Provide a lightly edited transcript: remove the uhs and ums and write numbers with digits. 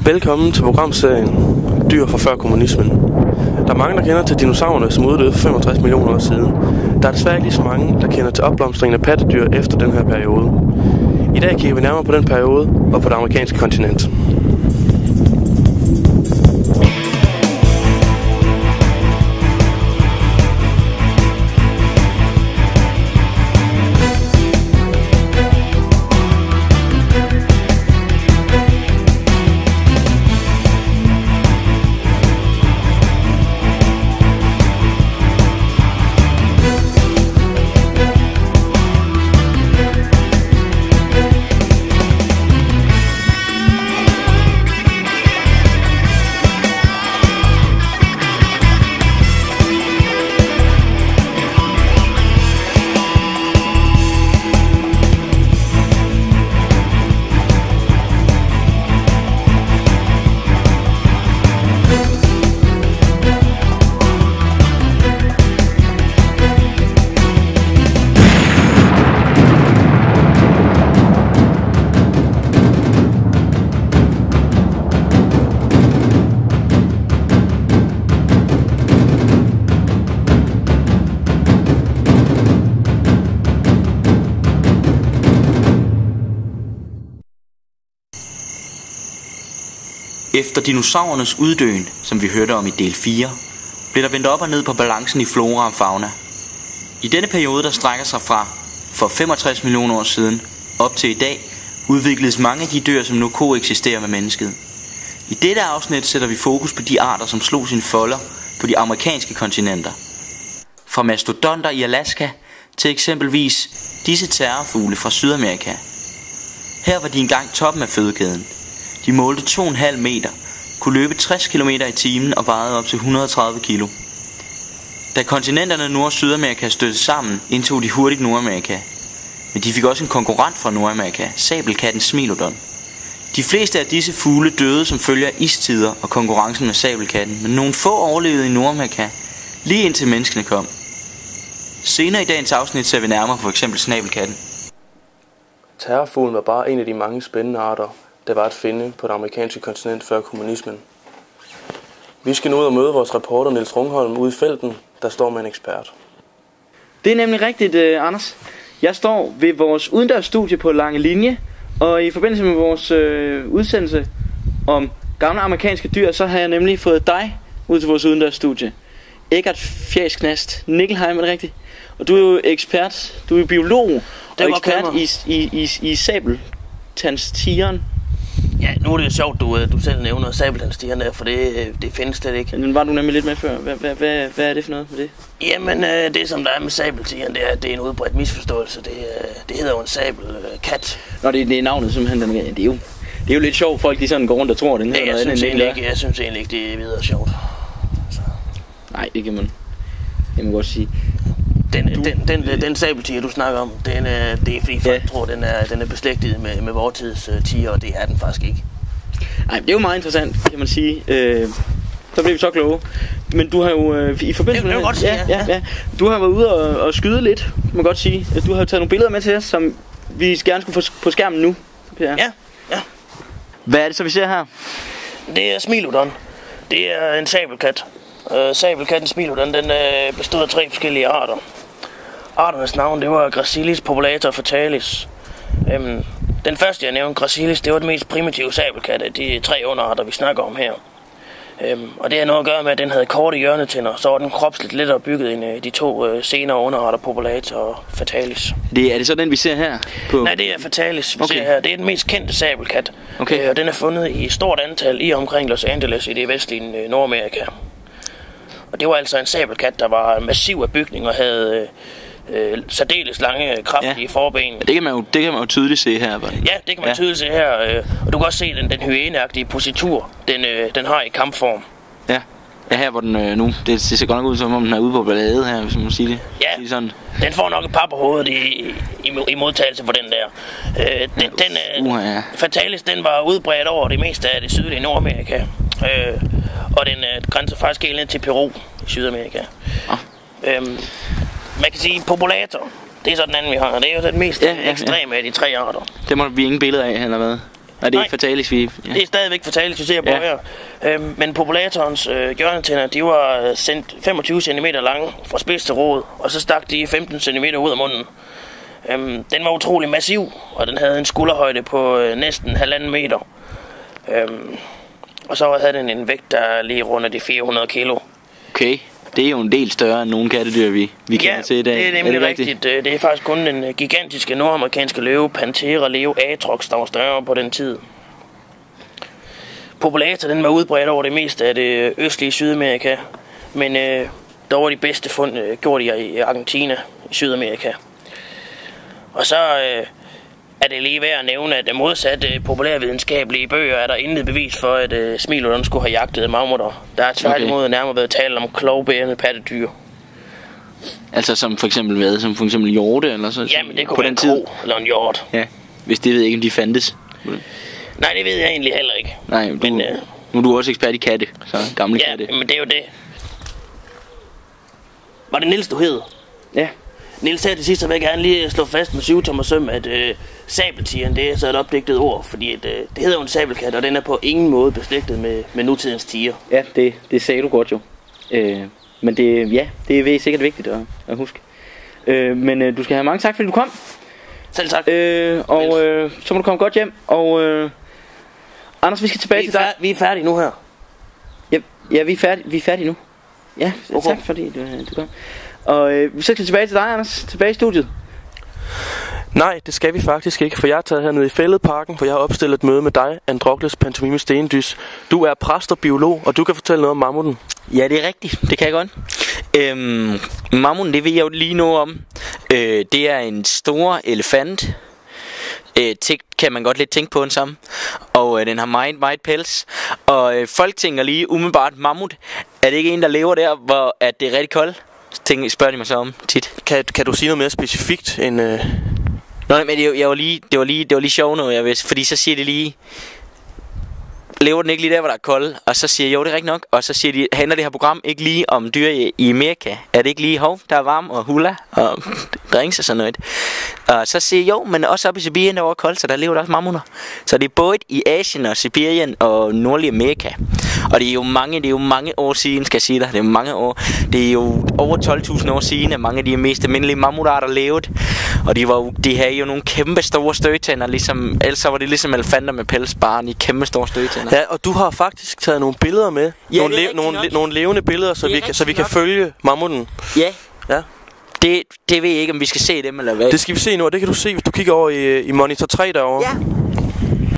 Velkommen til programserien Dyr fra før kommunismen. Der er mange, der kender til dinosaurerne, som uddøde for 65 millioner år siden. Der er desværre ikke lige så mange, der kender til opblomstringen af pattedyr efter den her periode. I dag kigger vi nærmere på den periode og på det amerikanske kontinent. Efter dinosaurernes uddøen, som vi hørte om i del 4, blev der vendt op og ned på balancen i flora og fauna. I denne periode, der strækker sig fra for 65 millioner år siden op til i dag, udvikledes mange af de dyr, som nu koeksisterer med mennesket. I dette afsnit sætter vi fokus på de arter, som slog sine folder på de amerikanske kontinenter. Fra mastodonter i Alaska til eksempelvis disse terrorfugle fra Sydamerika. Her var de engang toppen af fødekæden. De målte 2,5 meter, kunne løbe 60 km i timen og vejede op til 130 kilo. Da kontinenterne Nord- og Sydamerika stødte sammen, indtog de hurtigt Nordamerika. Men de fik også en konkurrent fra Nordamerika, sabelkatten Smilodon. De fleste af disse fugle døde som følge af istider og konkurrencen med sabelkatten, men nogle få overlevede i Nordamerika, lige indtil menneskene kom. Senere i dagens afsnit ser vi nærmere på for eksempel snabelkatten. Terrorfuglen var bare en af de mange spændende arter, der var at finde på det amerikanske kontinent før kommunismen. Vi skal nu ud og møde vores reporter Niels Rungholm ude i felten, der står med en ekspert. Det er nemlig rigtigt, Anders. Jeg står ved vores udendørsstudie på Lange Linje, og i forbindelse med vores udsendelse om gamle amerikanske dyr, så har jeg nemlig fået dig ud til vores udendørsstudie. Eggert Fjæsknast Nikkelheim, er det rigtigt? Og du er jo ekspert, du er biolog og ekspert i sabeltandstigeren. Ja, nu er det jo sjovt, du selv nævner sabeltandstigeren der, for det findes slet ikke. Men var du nemlig lidt med før? Hvad er det for noget med det? Jamen, det som der er med sabeltigeren, det er en udbredt misforståelse. Det hedder jo en sabelkat. Nå, det er navnet simpelthen. Det er jo lidt sjovt, folk de sådan går rundt og tror, den hedder noget andet end det. Jeg synes egentlig ikke, det er videre sjovt. Så. Nej, det kan man godt sige. Den sabeltiger, du snakker om, det er fordi folk tror, den er beslægtet med vores tids tiger, og det er den faktisk ikke. Nej, det er jo meget interessant, kan man sige. Så bliver vi så kloge. Men du har jo i forbindelse med godt sige, ja. Du har været ude og skyde lidt, kan man godt sige. Du har taget nogle billeder med til os, som vi gerne skulle få på skærmen nu. Ja. Hvad er det så vi ser her? Det er Smilodon. Det er en sabelkat. Sabelkatten Smilodon, den bestod af 3 forskellige arter. Arternes navn, det var Gracilis populator og Fatalis. Den første, jeg nævnte, Gracilis, det var den mest primitive sabelkat af de 3 underarter, vi snakker om her. Og det har noget at gøre med, at den havde korte hjørnetænder, så var den kropsligt lettere bygget end de 2 senere underarter, populator og Fatalis. Er det så den, vi ser her? Nej, det er Fatalis, vi ser her. Det er den mest kendte sabelkat. Okay. Og den er fundet i stort antal i omkring Los Angeles i det vestlige Nordamerika. Og det var altså en sabelkat, der var massiv af bygning og havde særdeles lange, kraftige forben. Ja, det kan man jo tydeligt se her. Ja, det kan man tydeligt se her. Og du kan også se den hyæneagtige positur, den har i kampform. Ja, her hvor den nu, det ser godt nok ud som om den er ude på ballade her, hvis man må sige det. Ja, sådan. Den får nok et par på hovedet i modtagelse for den der. Fatalis, den var udbredt over det meste af det sydlige Nordamerika. Og den grænser faktisk helt ned til Peru i Sydamerika. Man kan sige populator. Det er så den anden vi har. Det er jo den mest ekstreme af de 3 arter. Det må vi ingen billeder af, eller hvad? Er det ikke fatalis, vi... Ja. Det er stadigvæk fatalis, vi ser på her. Men populatorens hjørnetænder, de var 25 cm lange fra spids til rod, og så stak de 15 cm ud af munden. Den var utrolig massiv, og den havde en skulderhøjde på næsten 1,5 meter. Og så havde den en vægt, der lige runder de 400 kilo. Okay, det er jo en del større end nogle kattedyr, vi kender til i dag. Det er nemlig rigtigt. Det er faktisk kun den gigantiske nordamerikanske løve, Panthera leo atrox, der var større på den tid. Populator, den var udbredt over det meste af det østlige Sydamerika, men der var de bedste fund gjort i Argentina, i Sydamerika. Og så er det lige værd at nævne, at modsat populærvidenskabelige bøger er der intet bevis for, at Smilodon skulle have jagtet mammutter. Der er tværtimod nærmere været talt om klovbærende pattedyr. Altså som for eksempel hvad? Som for eksempel hjorte eller så? Jamen det kunne være en ko eller en hjort. Ja, hvis det ved jeg ikke, om de fandtes. Nej, det ved jeg egentlig heller ikke. Nej, men nu er du også ekspert i katte, så gamle katte. Ja, men det er jo det. Var det Niels, du hed? Ja. Niels her til sidst, så vil jeg gerne lige slå fast med 7-tommer søm, at sabeltigeren, det er så et opdigtet ord, fordi det hedder jo en sabelkat, og den er på ingen måde beslægtet med nutidens tiger. Ja, det sagde du godt jo. Men det er sikkert vigtigt at huske. Men du skal have mange tak, fordi du kom. Selv tak. Så må du komme godt hjem. Og Anders, vi skal tilbage til dig. Vi er færdige nu her. Ja, vi er færdige nu. Ja, okay. Tak fordi du kom. Og vi skal tilbage til dig, Anders. Tilbage i studiet. Nej, det skal vi faktisk ikke, for jeg er taget hernede i Fælledparken, hvor jeg har opstillet et møde med dig, Androkles Pantomime Stendys. Du er præst og biolog, og du kan fortælle noget om mammuten. Ja, det er rigtigt. Det kan jeg godt. Mammuten, det ved jeg jo lige noget om. Det er en stor elefant. Kan man godt lidt tænke på den sammen. Og den har meget pels. Og folk tænker lige umiddelbart, mammut, er det ikke en, der lever der, hvor at det er rigtig koldt? Spørger de mig så om tit. Kan du sige noget mere specifikt end... Nå, men det var lige sjovt noget, jeg vidste. Fordi så siger de lige... Lever den ikke lige der, hvor der er koldt? Og så siger jeg, jo, det er rigtigt nok. Og så siger de, handler det her program ikke lige om dyr i Amerika? Er det ikke lige, der er varm og hula og drinks og sådan noget? Og så siger jeg, jo, men også op i Sibirien, der var koldt, så der lever der også mammutter. Så det er både i Asien og Sibirien og nordlige Amerika. Og det er jo mange år siden, skal jeg sige dig. Det er mange år. Det er jo over 12.000 år siden, at mange af de mest almindelige mammutarter levede. Og de havde jo nogle kæmpe store stødtænder, ligesom, ellers var det ligesom elefanter med pelsbarn i kæmpe store stødtænder. Ja, og du har faktisk taget nogle billeder med. Ja, nogle levende billeder, så vi kan følge mammuten. Ja. Ja. Det ved jeg ikke, om vi skal se dem eller hvad. Det skal vi se nu, og det kan du se, hvis du kigger over i monitor 3 derovre. Ja.